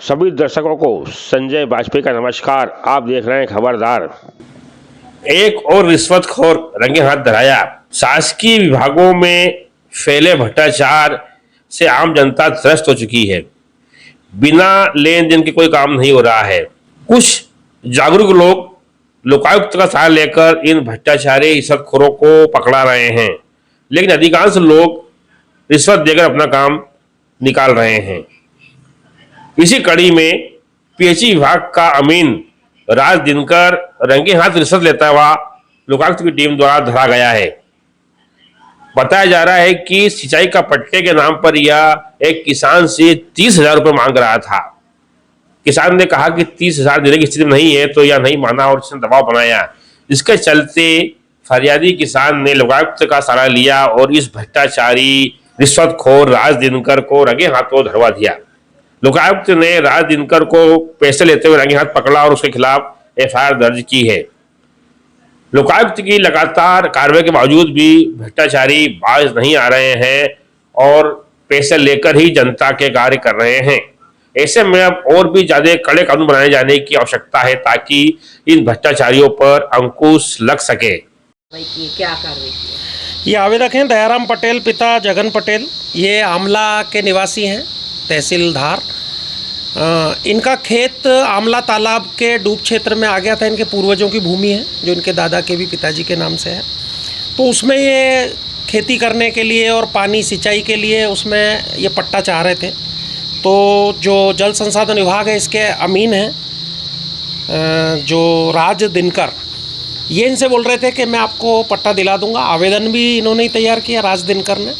सभी दर्शकों को संजय वाजपेयी का नमस्कार। आप देख रहे हैं खबरदार। एक और रिश्वतखोर रंगे हाथ धराया। शासकीय विभागों में फैले भ्रष्टाचार से आम जनता त्रस्त हो चुकी है। बिना लेन देन के कोई काम नहीं हो रहा है। कुछ जागरूक लोग लोकायुक्त का सहारा लेकर इन भ्रष्टाचारी रिश्वतखोरों को पकड़ा रहे हैं, लेकिन अधिकांश लोग रिश्वत देकर अपना काम निकाल रहे हैं। इसी कड़ी में पीएचई विभाग का अमीन राज दिनकर रंगे हाथ रिश्वत लेता हुआ लोकायुक्त की टीम द्वारा धरा गया है। बताया जा रहा है कि सिंचाई का पट्टे के नाम पर यह एक किसान से 30,000 रुपये मांग रहा था। किसान ने कहा कि 30,000 देने की स्थिति में नहीं है, तो यह नहीं माना और उसने दबाव बनाया। इसके चलते फरियादी किसान ने लोकायुक्त का सहारा लिया और इस भ्रष्टाचारी रिश्वतखोर राज दिनकर को रंगे हाथों धरवा दिया। लोकायुक्त ने राज दिनकर को पैसे लेते हुए रंगे हाथ पकड़ा और उसके खिलाफ एफआईआर दर्ज की है। लोकायुक्त की लगातार कार्रवाई के बावजूद भी भ्रष्टाचारी बाज नहीं आ रहे हैं और पैसे लेकर ही जनता के कार्य कर रहे हैं। ऐसे में अब और भी ज्यादा कड़े कानून बनाए जाने की आवश्यकता है ताकि इन भ्रष्टाचारियों पर अंकुश लग सके। क्या कार्रवाई की? ये आवेदक हैं दयाराम पटेल पिता जगन पटेल। ये आमला के निवासी हैं, तहसील धार। इनका खेत आमला तालाब के डूब क्षेत्र में आ गया था। इनके पूर्वजों की भूमि है जो इनके दादा के भी पिताजी के नाम से है। तो उसमें ये खेती करने के लिए और पानी सिंचाई के लिए उसमें ये पट्टा चाह रहे थे। तो जो जल संसाधन विभाग है इसके अमीन हैं जो राज दिनकर, ये इनसे बोल रहे थे कि मैं आपको पट्टा दिला दूंगा। आवेदन भी इन्होंने ही तैयार किया, राज दिनकर ने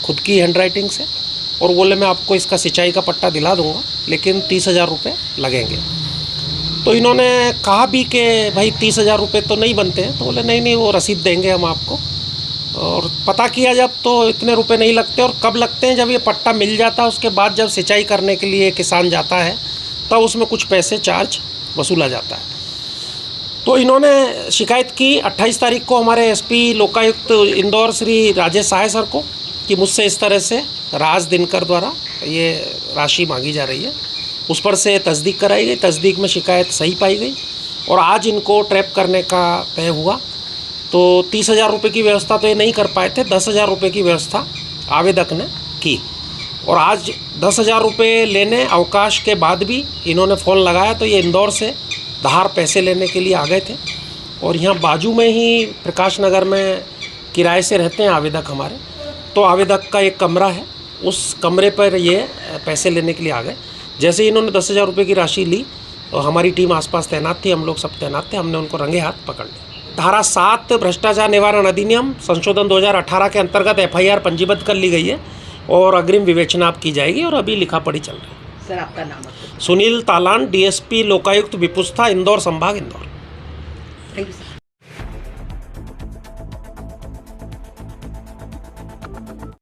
खुद की हैंडराइटिंग से, और बोले मैं आपको इसका सिंचाई का पट्टा दिला दूंगा, लेकिन 30,000 रुपये लगेंगे। तो इन्होंने कहा भी कि भाई 30,000 रुपये तो नहीं बनते हैं। तो बोले नहीं वो रसीद देंगे हम आपको। और पता किया जब तो इतने रुपए नहीं लगते। और कब लगते हैं? जब ये पट्टा मिल जाता है उसके बाद जब सिंचाई करने के लिए किसान जाता है तब उसमें कुछ पैसे चार्ज वसूला जाता है। तो इन्होंने शिकायत की 28 तारीख को हमारे एसपी लोकायुक्त इंदौर श्री राजेश सहाय सर को कि मुझसे इस तरह से राज दिनकर द्वारा ये राशि मांगी जा रही है। उस पर से तस्दीक कराई गई। तस्दीक में शिकायत सही पाई गई और आज इनको ट्रैप करने का तय हुआ। तो 30,000 रुपये की व्यवस्था तो ये नहीं कर पाए थे, 10,000 रुपये की व्यवस्था आवेदक ने की। और आज 10,000 रुपये लेने अवकाश के बाद भी इन्होंने फ़ोन लगाया तो ये इंदौर से धार पैसे लेने के लिए आ गए थे। और यहाँ बाजू में ही प्रकाश नगर में किराए से रहते हैं आवेदक हमारे। तो आवेदक का एक कमरा है, उस कमरे पर ये पैसे लेने के लिए आ गए। जैसे ही इन्होंने 10,000 रुपये की राशि ली तो हमारी टीम आसपास तैनात थी, हम लोग सब तैनात थे। हमने उनको रंगे हाथ पकड़ लिया। धारा 7 भ्रष्टाचार निवारण अधिनियम संशोधन 2018 के अंतर्गत एफआईआर पंजीबद्ध कर ली गई है और अग्रिम विवेचना आप की जाएगी और अभी लिखा पढ़ी चल रही है। सर आपका नाम? सुनील तालान, डीएसपी लोकायुक्त विपुस्था, इंदौर संभाग, इंदौर। Thank you.